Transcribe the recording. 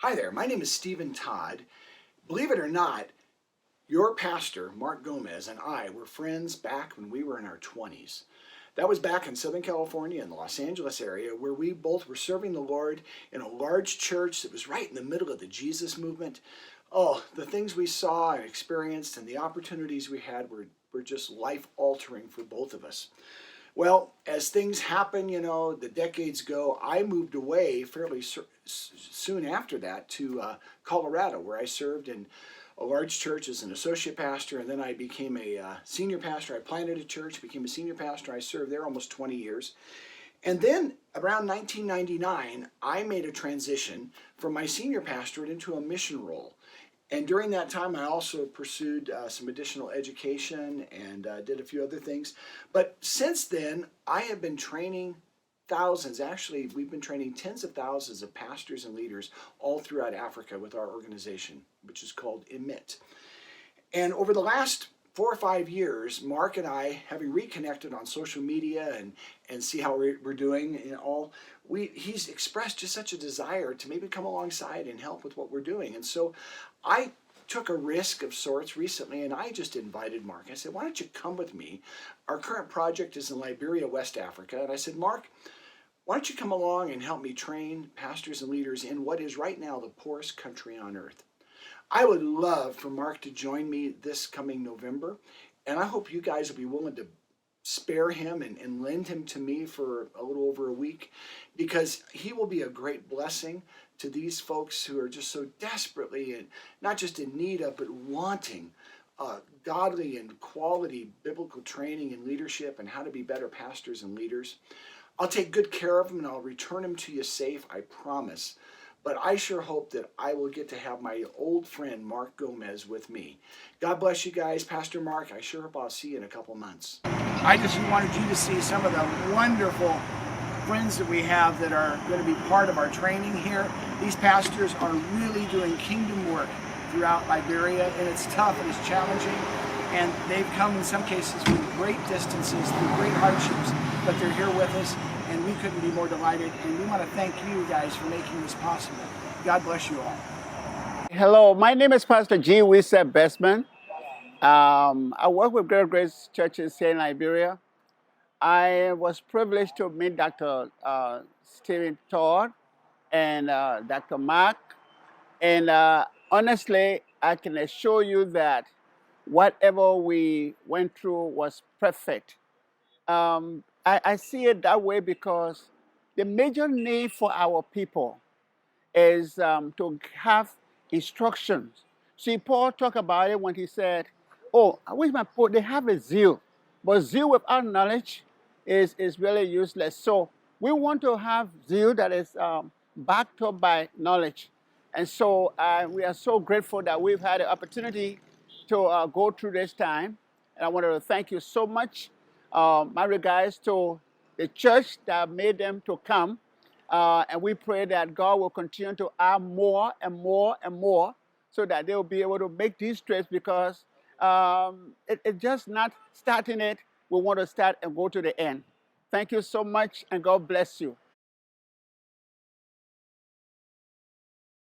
Hi there, my name is Stephen Todd. Believe it or not, your pastor, Mark Gomez, and I were friends back when we were in our 20s. That was back in Southern California in the Los Angeles area where we both were serving the Lord in a large church that was right in the middle of the Jesus movement. Oh, the things we saw and experienced and the opportunities we had were just life altering for both of us. Well, as things happen, the decades go, I moved away fairly soon after that to Colorado, where I served in a large church as an associate pastor, and then I became a senior pastor. I planted a church, became a senior pastor. I served there almost 20 years. And then around 1999, I made a transition from my senior pastorate into a mission role. And during that time, I also pursued some additional education and did a few other things. But since then, I have been training thousands. Actually, we've been training tens of thousands of pastors and leaders all throughout Africa with our organization, which is called EMIT. And over the last 4 or 5 years, Mark and I, having reconnected on social media and see how we're doing and all, he's expressed just such a desire to maybe come alongside and help with what we're doing. And so I took a risk of sorts recently, and I just invited Mark. I said, why don't you come with me? Our current project is in Liberia, West Africa. And I said, Mark, why don't you come along and help me train pastors and leaders in what is right now the poorest country on earth? I would love for Mark to join me this coming November, and I hope you guys will be willing to spare him and lend him to me for a little over a week, because he will be a great blessing to these folks who are just so desperately and not just in need of, but wanting godly and quality biblical training and leadership and how to be better pastors and leaders. I'll take good care of him and I'll return him to you safe, I promise. But I sure hope that I will get to have my old friend Mark Gomez with me. God bless you guys. Pastor Mark, I sure hope I'll see you in a couple months. I just wanted you to see some of the wonderful friends that we have that are going to be part of our training here. These pastors are really doing kingdom work throughout Liberia, and it's tough and it's challenging. And they've come in some cases from great distances, through great hardships, but they're here with us. And we couldn't be more delighted, and we want to thank you guys for making this possible. God bless you all. Hello, my name is Pastor G. Wisa Bestman. I work with Great Grace Churches here in Liberia. I was privileged to meet Dr. Stephen Todd and Dr. Mark. And honestly, I can assure you that whatever we went through was perfect. I see it that way because the major need for our people is to have instructions. See, Paul talked about it when he said, oh, I wish my people, they have a zeal, but zeal without knowledge is really useless. So we want to have zeal that is backed up by knowledge. And so we are so grateful that we've had the opportunity to go through this time. And I want to thank you so much. My regards to the church that made them to come. And we pray that God will continue to add more and more and more so that they will be able to make these trips, because it's just not starting it. We want to start and go to the end. Thank you so much, and God bless you.